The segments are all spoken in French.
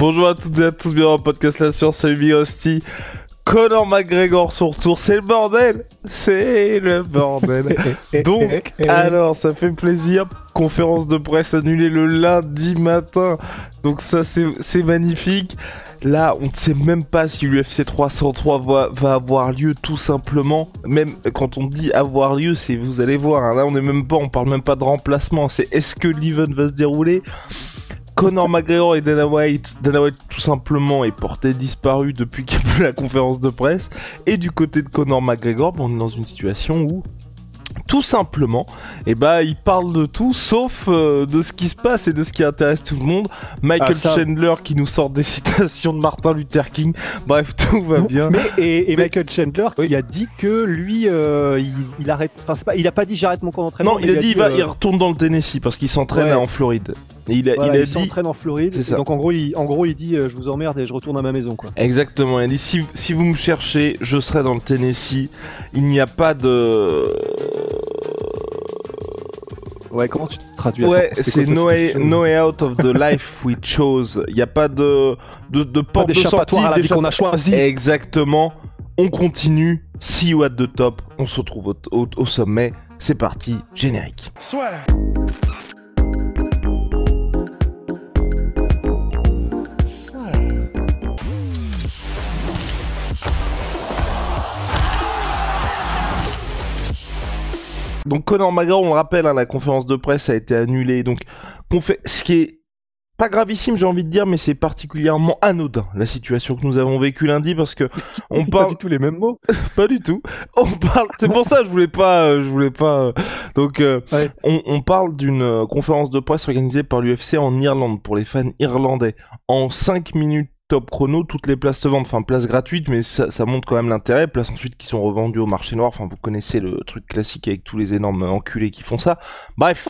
Bonjour à toutes et à tous, bienvenue dans le podcast La Science, salut Big Rusty. Conor McGregor son retour, c'est le bordel. C'est le bordel. Donc, alors, ça fait plaisir. Conférence de presse annulée le lundi matin. Donc ça, c'est magnifique. Là, on ne sait même pas si l'UFC 303 va avoir lieu, tout simplement. Même quand on dit avoir lieu, c'est, vous allez voir, hein, là on parle même pas de remplacement. C'est est-ce que l'event va se dérouler? Conor McGregor et Dana White tout simplement est porté disparu depuis qu'il y a plus la conférence de presse. Et du côté de Conor McGregor, on est dans une situation où tout simplement, il parle de tout sauf de ce qui se passe et de ce qui intéresse tout le monde. Michael Chandler qui nous sort des citations de Martin Luther King. Bref, tout va bien. Mais Michael Chandler qui a dit que lui, il arrête. Enfin, il a pas dit j'arrête mon camp d'entraînement. Non, il a dit il retourne dans le Tennessee parce qu'il s'entraîne en Floride. Et il s'entraîne en Floride. C'est ça. Donc en gros, il dit je vous emmerde et je retourne à ma maison, quoi. Exactement. Il a dit si vous me cherchez, je serai dans le Tennessee. Il n'y a pas de. Ouais, comment tu traduis? Ouais, c'est no way out of the life we chose. Il n'y a pas de porte de sortie à la vie qu'on a choisi. Exactement. On continue. See you at the top. On se retrouve au sommet. C'est parti. Générique. Soit. Donc Conor McGregor, on le rappelle, hein, la conférence de presse a été annulée. Donc ce qui est pas gravissime, j'ai envie de dire, mais c'est particulièrement anodin la situation que nous avons vécue lundi parce que on parle pas du tout les mêmes mots. Pas du tout. On parle. C'est pour ça que je voulais pas. Donc on parle d'une conférence de presse organisée par l'UFC en Irlande pour les fans irlandais en 5 minutes. Top chrono, toutes les places se vendent, enfin places gratuites, mais ça montre quand même l'intérêt, places ensuite qui sont revendues au marché noir, enfin vous connaissez le truc classique avec tous les énormes enculés qui font ça. Bref,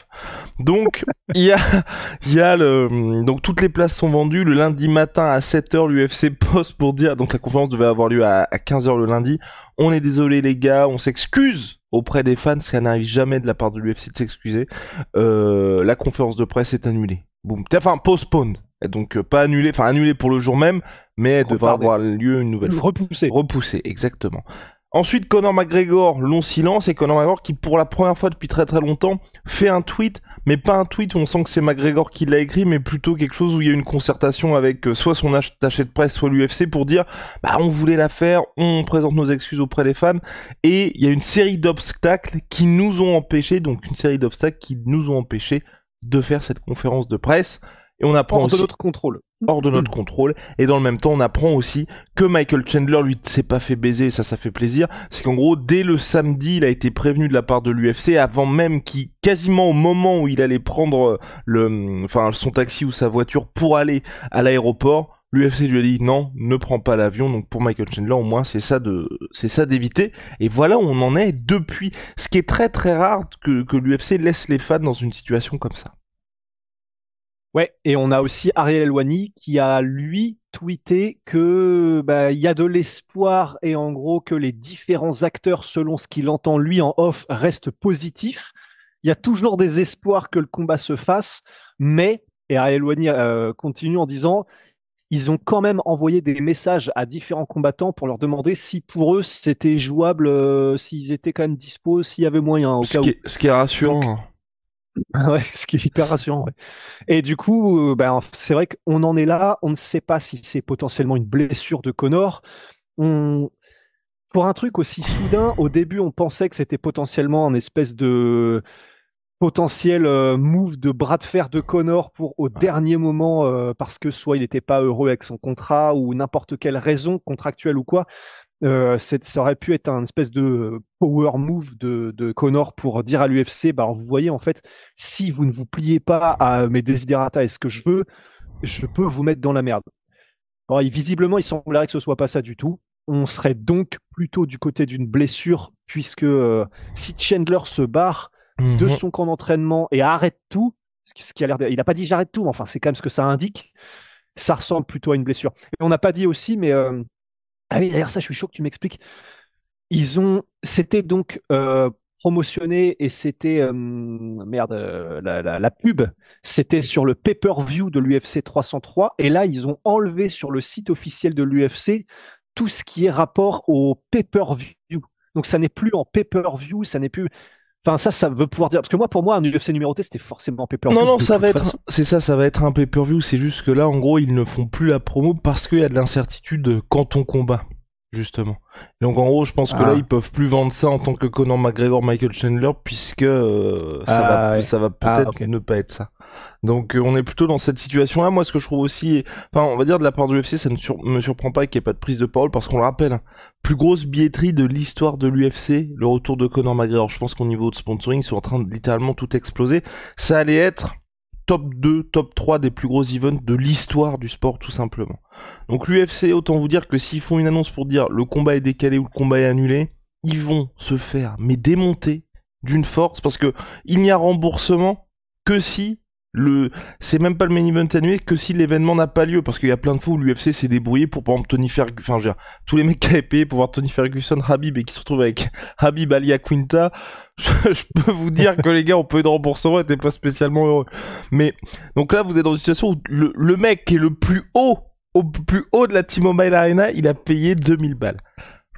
donc il y a donc toutes les places sont vendues, le lundi matin à 7h l'UFC poste pour dire, donc la conférence devait avoir lieu à 15h le lundi, on est désolé les gars, on s'excuse auprès des fans, ça n'arrive jamais de la part de l'UFC de s'excuser, la conférence de presse est annulée. Boum, enfin postpone. Donc pas annulé, enfin annulé pour le jour même, mais elle devra avoir lieu une nouvelle fois. Repoussé, exactement. Ensuite, Conor McGregor, long silence, et Conor McGregor qui pour la première fois depuis très très longtemps fait un tweet, mais pas un tweet où on sent que c'est McGregor qui l'a écrit, mais plutôt quelque chose où il y a une concertation avec soit son attaché de presse, soit l'UFC pour dire on voulait la faire, on présente nos excuses auprès des fans, et il y a une série d'obstacles qui nous ont empêchés, de faire cette conférence de presse. Et on apprend aussi, hors de notre contrôle, et dans le même temps on apprend aussi que Michael Chandler lui s'est pas fait baiser, ça fait plaisir, c'est qu'en gros dès le samedi il a été prévenu de la part de l'UFC avant même quasiment au moment où il allait prendre son taxi ou sa voiture pour aller à l'aéroport, l'UFC lui a dit non, ne prends pas l'avion. Donc pour Michael Chandler au moins c'est ça d'éviter, et voilà où on en est depuis, ce qui est très très rare que l'UFC laisse les fans dans une situation comme ça. Ouais, et on a aussi Ariel Helwani qui a lui tweeté que il y a de l'espoir et en gros que les différents acteurs, selon ce qu'il entend lui en off, restent positifs. Il y a toujours des espoirs que le combat se fasse, mais, et Ariel Helwani continue en disant, ils ont quand même envoyé des messages à différents combattants pour leur demander si pour eux c'était jouable, s'ils étaient quand même dispo, s'il y avait moyen. Ce qui est rassurant. Donc, ouais, ce qui est hyper rassurant. Ouais. Et du coup, c'est vrai qu'on en est là. On ne sait pas si c'est potentiellement une blessure de Conor. Pour un truc aussi soudain, au début, on pensait que c'était potentiellement un espèce de potentiel move de bras de fer de Conor pour au dernier moment, parce que soit il n'était pas heureux avec son contrat ou n'importe quelle raison contractuelle ou quoi. Ça aurait pu être un espèce de power move de Conor pour dire à l'UFC, vous voyez, en fait, si vous ne vous pliez pas à mes desiderata et ce que je veux, je peux vous mettre dans la merde. Alors, visiblement, il semblerait que ce soit pas ça du tout. On serait donc plutôt du côté d'une blessure, puisque si Chandler se barre de son camp d'entraînement et arrête tout, ce qui a l'air il n'a pas dit j'arrête tout, mais enfin, c'est quand même ce que ça indique, ça ressemble plutôt à une blessure. Et on n'a pas dit aussi, mais ah oui, d'ailleurs, ça, je suis chaud que tu m'expliques. C'était donc promotionné et c'était la pub, c'était sur le pay-per-view de l'UFC 303 et là ils ont enlevé sur le site officiel de l'UFC tout ce qui est rapport au pay-per-view. Donc ça n'est plus en pay-per-view, ça n'est plus. Enfin ça veut pouvoir dire parce que pour moi un UFC numéroté c'était forcément pay-per-view. Non, de ça toute va façon. ça va être un pay-per-view. C'est juste que là, en gros, ils ne font plus la promo parce qu'il y a de l'incertitude quand on combat, justement. Donc en gros, je pense que là, ils peuvent plus vendre ça en tant que Conor McGregor, Michael Chandler, puisque ça va peut-être ok. ne pas être ça. Donc on est plutôt dans cette situation-là. Moi, ce que je trouve aussi, enfin, on va dire de la part de l'UFC, ça ne me surprend pas qu'il n'y ait pas de prise de parole, parce qu'on le rappelle, plus grosse billetterie de l'histoire de l'UFC, le retour de Conor McGregor. Je pense qu'au niveau de sponsoring, ils sont en train de littéralement tout exploser. Ça allait être top 2, top 3 des plus gros events de l'histoire du sport, tout simplement. Donc l'UFC, autant vous dire que s'ils font une annonce pour dire le combat est décalé ou le combat est annulé, ils vont se faire mais démonter d'une force, parce que il n'y a remboursement que si c'est même pas le main event annulé, que si l'événement n'a pas lieu, parce qu'il y a plein de fois où l'UFC s'est débrouillé pour, par exemple, Tony Ferguson, enfin, je veux dire, tous les mecs qui avaient payé pour voir Tony Ferguson, Habib, et qui se retrouvent avec Habib Ali Quinta, je peux vous dire que les gars ont peu de remboursement, étaient pas spécialement heureux. Mais, donc là, vous êtes dans une situation où le mec qui est le plus haut, au plus haut de la T-Mobile Arena, il a payé 2000 balles.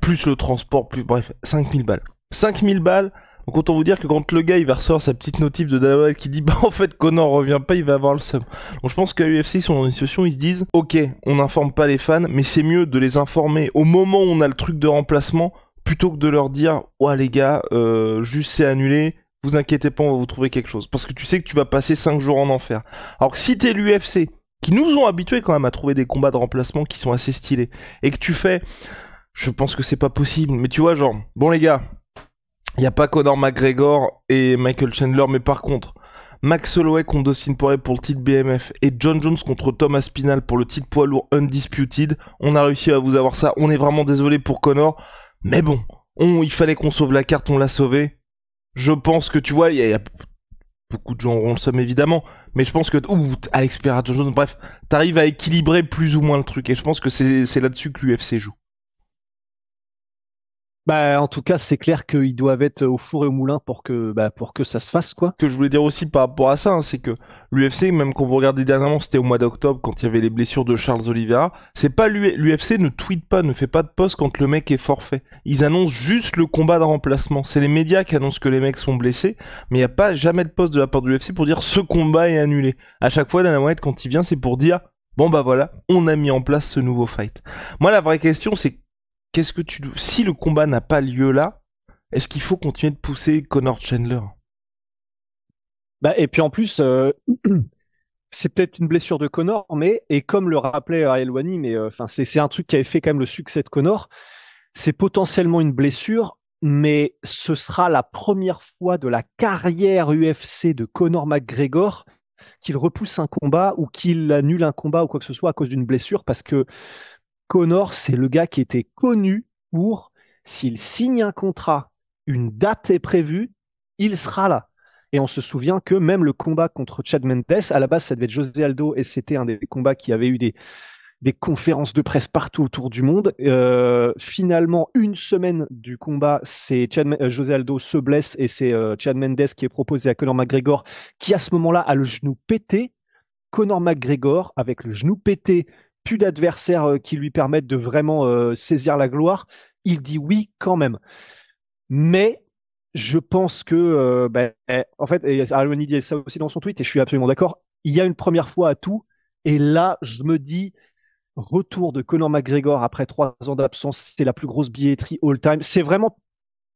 Plus le transport, bref, 5000 balles. 5000 balles. Donc autant vous dire que quand le gars il va recevoir sa petite notif de Dana White qui dit bah en fait Conor revient pas, il va avoir le seum. Donc je pense qu'à l'UFC ils sont dans une situation où ils se disent ok, on n'informe pas les fans, mais c'est mieux de les informer au moment où on a le truc de remplacement plutôt que de leur dire ouais les gars, juste c'est annulé, vous inquiétez pas, on va vous trouver quelque chose. Parce que tu sais que tu vas passer 5 jours en enfer. Alors que si t'es l'UFC, qui nous ont habitués quand même à trouver des combats de remplacement qui sont assez stylés, et que tu fais, je pense que c'est pas possible, mais tu vois genre, bon les gars, il n'y a pas Conor McGregor et Michael Chandler, mais par contre, Max Holloway contre Dustin Poirier pour le titre BMF et John Jones contre Thomas Spinal pour le titre poids lourd Undisputed, on a réussi à vous avoir ça. On est vraiment désolé pour Conor, mais bon, il fallait qu'on sauve la carte, on l'a sauvé. Je pense que tu vois, il y a beaucoup de gens auront le somme évidemment, mais je pense que Alex Pereira, John Jones, bref, t'arrives à équilibrer plus ou moins le truc, et je pense que c'est là-dessus que l'UFC joue. Bah, en tout cas, c'est clair qu'ils doivent être au four et au moulin pour que ça se fasse, quoi. Que je voulais dire aussi par rapport à ça, hein, c'est que l'UFC, même quand vous regardez dernièrement, c'était au mois d'octobre quand il y avait les blessures de Charles Oliveira, c'est pas l'UFC ne tweet pas, ne fait pas de post quand le mec est forfait. Ils annoncent juste le combat de remplacement. C'est les médias qui annoncent que les mecs sont blessés, mais il n'y a pas jamais de post de la part de l'UFC pour dire ce combat est annulé. À chaque fois, Dana White, quand il vient, c'est pour dire bon bah voilà, on a mis en place ce nouveau fight. Moi, la vraie question, c'est si le combat n'a pas lieu là, est-ce qu'il faut continuer de pousser Conor Chandler? Bah, et puis en plus, c'est peut-être une blessure de Conor, et comme le rappelait Ariel Wani, mais c'est un truc qui avait fait quand même le succès de Conor, c'est potentiellement une blessure, mais ce sera la première fois de la carrière UFC de Conor McGregor qu'il repousse un combat ou qu'il annule un combat ou quoi que ce soit à cause d'une blessure, parce que Conor, c'est le gars qui était connu pour, s'il signe un contrat, une date est prévue, il sera là. Et on se souvient que même le combat contre Chad Mendes, à la base, ça devait être José Aldo, et c'était un des combats qui avait eu des conférences de presse partout autour du monde. Finalement, une semaine du combat, c'est José Aldo se blesse, et c'est Chad Mendes qui est proposé à Conor McGregor, qui à ce moment-là a le genou pété. Conor McGregor, avec le genou pété, plus d'adversaires qui lui permettent de vraiment saisir la gloire, il dit oui quand même. Mais je pense que, en fait, Arloni dit ça aussi dans son tweet, et je suis absolument d'accord, il y a une première fois à tout, et là, je me dis, retour de Conor McGregor après 3 ans d'absence, c'est la plus grosse billetterie all-time. C'est vraiment,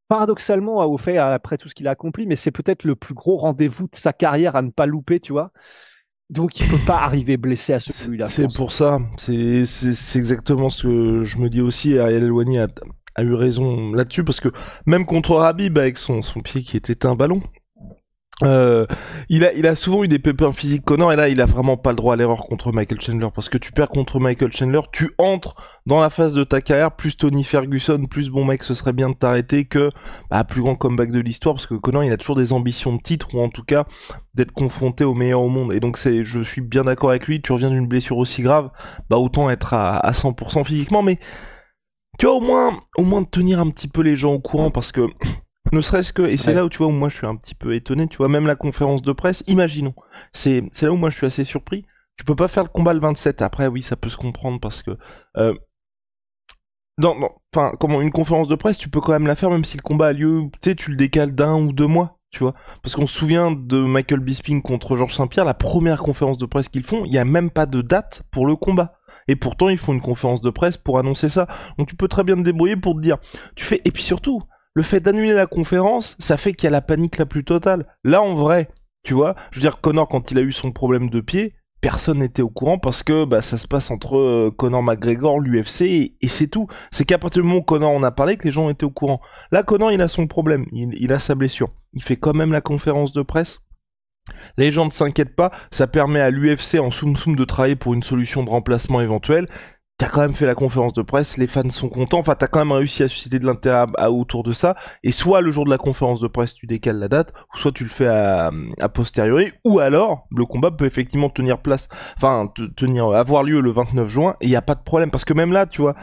paradoxalement, au fait, après tout ce qu'il a accompli, mais c'est peut-être le plus gros rendez-vous de sa carrière à ne pas louper, tu vois. Donc, il peut pas arriver blessé à celui-là. C'est pour ça, c'est exactement ce que je me dis aussi, et Ariel Helwani a eu raison là-dessus, parce que même contre Habib, avec son pied qui était un ballon, il a souvent eu des pépins physiques Conor, et là il a vraiment pas le droit à l'erreur contre Michael Chandler, parce que tu perds contre Michael Chandler, tu entres dans la phase de ta carrière, plus Tony Ferguson, plus bon mec, ce serait bien de t'arrêter, que plus grand comeback de l'histoire, parce que Conor il a toujours des ambitions de titre, ou en tout cas d'être confronté au meilleur au monde, et donc je suis bien d'accord avec lui, tu reviens d'une blessure aussi grave, autant être à 100% physiquement, mais tu vois, au moins de tenir un petit peu les gens au courant, parce que Ne serait-ce que, et c'est là où tu vois où moi je suis un petit peu étonné, tu vois, même la conférence de presse, imaginons, c'est là où moi je suis assez surpris. Tu peux pas faire le combat le 27. Après, oui, ça peut se comprendre parce que euh, enfin, comment une conférence de presse, tu peux quand même la faire même si le combat a lieu, tu sais, tu le décales d'1 ou 2 mois, tu vois. Parce qu'on se souvient de Michael Bisping contre Georges Saint-Pierre, la première conférence de presse qu'ils font, il y a même pas de date pour le combat. Et pourtant, ils font une conférence de presse pour annoncer ça. Donc tu peux très bien te débrouiller pour te dire, tu fais, et puis surtout, le fait d'annuler la conférence, ça fait qu'il y a la panique la plus totale. Là, en vrai, tu vois, je veux dire, Connor, quand il a eu son problème de pied, personne n'était au courant parce que bah, ça se passe entre Conor McGregor, l'UFC et c'est tout. C'est qu'à partir du moment où Conor en a parlé que les gens étaient au courant. Là, Conor, il a son problème, il a sa blessure. Il fait quand même la conférence de presse. Les gens ne s'inquiètent pas, ça permet à l'UFC en soum-soum de travailler pour une solution de remplacement éventuelle. T'as quand même fait la conférence de presse, les fans sont contents, enfin t'as quand même réussi à susciter de l'intérêt autour de ça, et soit le jour de la conférence de presse tu décales la date, ou soit tu le fais à posteriori, ou alors le combat peut effectivement tenir place, enfin avoir lieu le 29 juin, et il n'y a pas de problème, parce que même là, tu vois,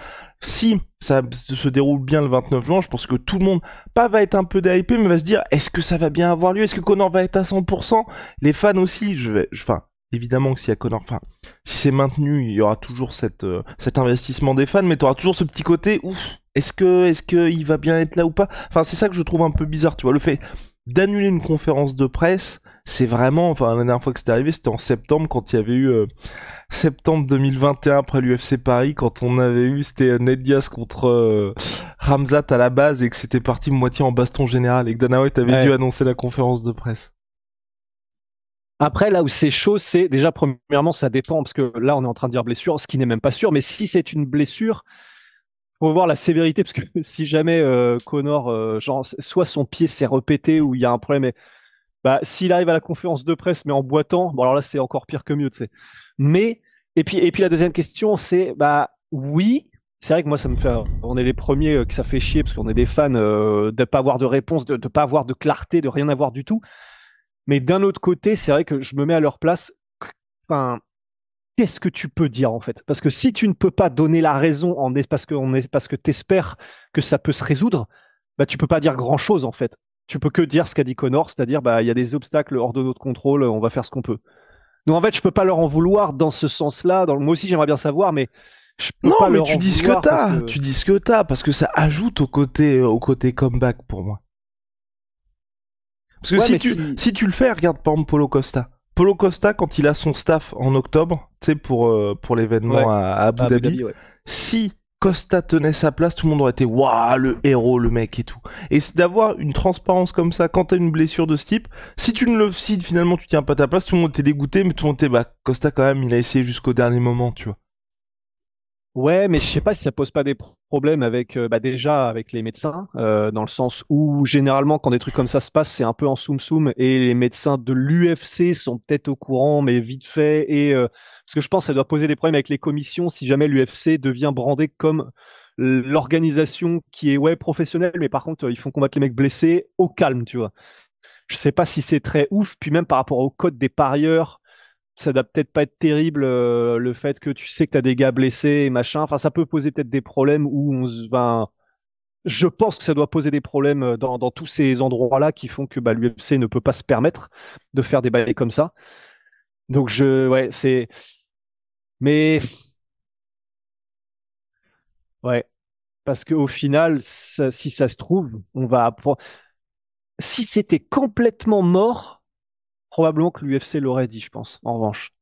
si ça se déroule bien le 29 juin, je pense que tout le monde, pas va être un peu hypé, mais va se dire, est-ce que ça va bien avoir lieu, est-ce que Conor va être à 100%, les fans aussi, enfin, évidemment que s'il y a Conor, enfin, si c'est maintenu, il y aura toujours cet investissement des fans, mais tu auras toujours ce petit côté, ouf, est-ce que il va bien être là ou pas? Enfin, c'est ça que je trouve un peu bizarre, tu vois, le fait d'annuler une conférence de presse, c'est vraiment, enfin, la dernière fois que c'était arrivé, c'était en septembre, quand il y avait eu septembre 2021 après l'UFC Paris, quand on avait eu, c'était Ned Diaz contre Ramzat à la base, et que c'était parti moitié en baston général, et que Dana White avait dû annoncer la conférence de presse. Après, là où c'est chaud, c'est déjà, premièrement, ça dépend, parce que là, on est en train de dire blessure, ce qui n'est même pas sûr, mais si c'est une blessure, faut voir la sévérité, parce que si jamais Conor, genre, soit son pied s'est repété ou il y a un problème, bah, s'il arrive à la conférence de presse, mais en boitant, bon, alors là, c'est encore pire que mieux, tu sais. Mais, et puis la deuxième question, c'est, bah, oui, c'est vrai que moi, ça me fait, on est les premiers que ça fait chier, parce qu'on est des fans de ne pas avoir de réponse, de ne pas avoir de clarté, de rien avoir du tout. Mais d'un autre côté, c'est vrai que je me mets à leur place. Enfin, qu'est-ce que tu peux dire en fait? Parce que si tu ne peux pas donner la raison parce que t'espères que ça peut se résoudre, bah tu peux pas dire grand-chose en fait. Tu peux que dire ce qu'a dit Connor, c'est-à-dire bah il y a des obstacles hors de notre contrôle, on va faire ce qu'on peut. Donc en fait, je peux pas leur en vouloir dans ce sens-là. Moi aussi, j'aimerais bien savoir, mais je peux non, pas mais leur tu en dis ce que vouloir parce t'as, que tu dis ce que t'as, parce que ça ajoute au côté comeback pour moi. Parce que ouais, si tu le fais, regarde par exemple Polo Costa. Polo Costa, quand il a son staff en octobre, tu sais, pour l'événement ouais, à Abu Dhabi, ouais. si Costa tenait sa place, tout le monde aurait été waouh, le héros, le mec et tout. Et c'est d'avoir une transparence comme ça quand t'as une blessure de ce type. Si finalement tu tiens pas ta place, tout le monde était dégoûté, mais tout le monde était bah Costa quand même, il a essayé jusqu'au dernier moment, tu vois. Ouais, mais je sais pas si ça pose pas des problèmes avec bah déjà avec les médecins, dans le sens où généralement quand des trucs comme ça se passent, c'est un peu en soum-soum et les médecins de l'UFC sont peut-être au courant, mais vite fait. Et parce que je pense que ça doit poser des problèmes avec les commissions si jamais l'UFC devient brandé comme l'organisation qui est ouais professionnelle, mais par contre ils font combattre les mecs blessés au calme, tu vois. Je sais pas si c'est très ouf, puis même par rapport au code des parieurs ça doit peut-être pas être terrible le fait que tu sais que tu as des gars blessés et machin. Enfin, ça peut poser peut-être des problèmes où ben, je pense que ça doit poser des problèmes dans tous ces endroits-là qui font que bah, l'UFC ne peut pas se permettre de faire des bails comme ça. Donc, ouais, c'est. Mais, ouais, parce qu'au final, si ça se trouve, on va apprendre. Si c'était complètement mort, probablement que l'UFC l'aurait dit, je pense, en revanche.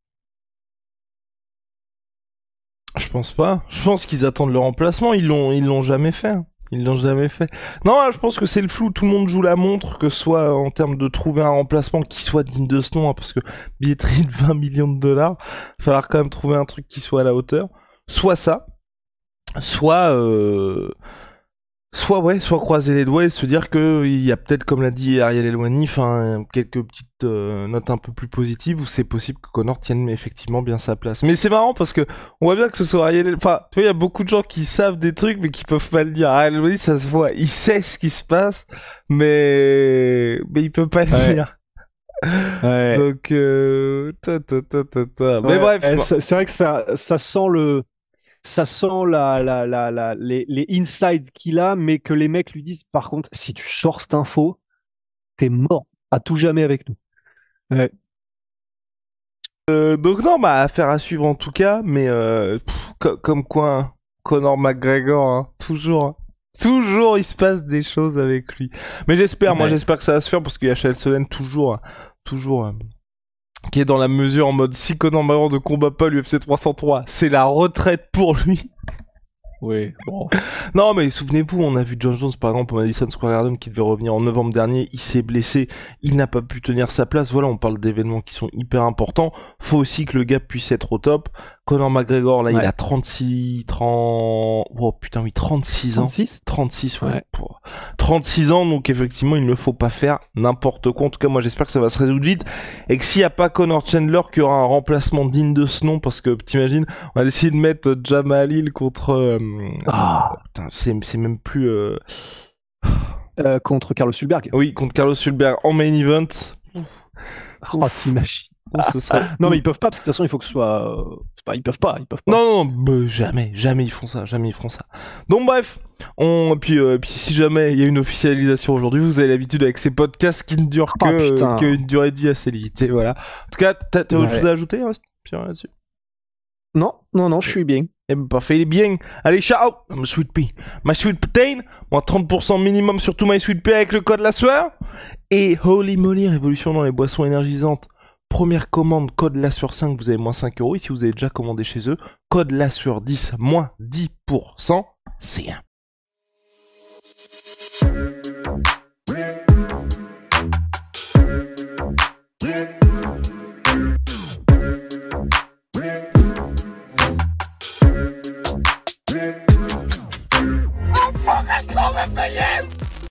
Je pense pas. Je pense qu'ils attendent le remplacement. Ils l'ont jamais fait. Hein. Ils l'ont jamais fait. Non, je pense que c'est le flou. Tout le monde joue la montre, que ce soit en termes de trouver un remplacement qui soit digne de ce nom, hein, parce que billetterie de 20 millions de dollars, il va falloir quand même trouver un truc qui soit à la hauteur. Soit ça, soit soit croiser les doigts et se dire que il y a peut-être, comme l'a dit Ariel Elwani, quelques petites notes un peu plus positives où c'est possible que Connor tienne effectivement bien sa place. Mais c'est marrant parce que on voit bien que ce soit Ariel, enfin, tu vois, il y a beaucoup de gens qui savent des trucs mais qui peuvent pas le dire. Ariel Elwani, ça se voit, il sait ce qui se passe, mais il peut pas le dire. Ouais. Donc, Ouais, mais bref. c'est vrai que ça sent le ça sent les insides qu'il a, mais que les mecs lui disent, par contre, si tu sors cette info, t'es mort à tout jamais avec nous. Ouais. Donc non, bah affaire à suivre en tout cas, mais comme quoi, hein, Conor McGregor, hein, toujours il se passe des choses avec lui. Mais j'espère, moi j'espère que ça va se faire parce qu'il y a Chael Sonnen toujours, qui est dans la mesure en mode si Conor McGregor ne combat pas l'UFC 303, c'est la retraite pour lui. Oui, bon. Non, mais souvenez-vous, on a vu John Jones par exemple au Madison Square Garden qui devait revenir en novembre dernier, il s'est blessé, il n'a pas pu tenir sa place. Voilà, on parle d'événements qui sont hyper importants. Faut aussi que le gars puisse être au top. Conor McGregor, là, il a 36 ans. 36, ouais. 36 ans, donc effectivement, il ne faut pas faire n'importe quoi. En tout cas, moi, j'espère que ça va se résoudre vite. Et que s'il n'y a pas Conor Chandler, qu'il y aura un remplacement digne de ce nom, parce que, t'imagines, on a décidé de mettre Jamal Hill contre... putain, c'est même plus... contre Carlos Hulberg. Oui, contre Carlos Hulberg en main event. Oh, t'imagines. Non, mais ils peuvent pas, parce que de toute façon, il faut que ce soit... Ils peuvent pas. Non, jamais ils font ça, Donc bref, puis si jamais il y a une officialisation aujourd'hui, vous avez l'habitude avec ces podcasts qui ne durent qu'une durée de vie assez limitée, voilà. En tout cas, t'as autre chose à ajouter, Pierre, là-dessus? Non, je suis bien. Eh ben parfait, il est bien. Allez, ciao, my sweet pea. My sweet protein, moins 30% minimum sur tout my sweet pea avec le code la sueur. Et holy moly, révolution dans les boissons énergisantes. Première commande, code la sueur 5, vous avez moins 5€. Et si vous avez déjà commandé chez eux, code la sueur 10, moins 10%. C'est un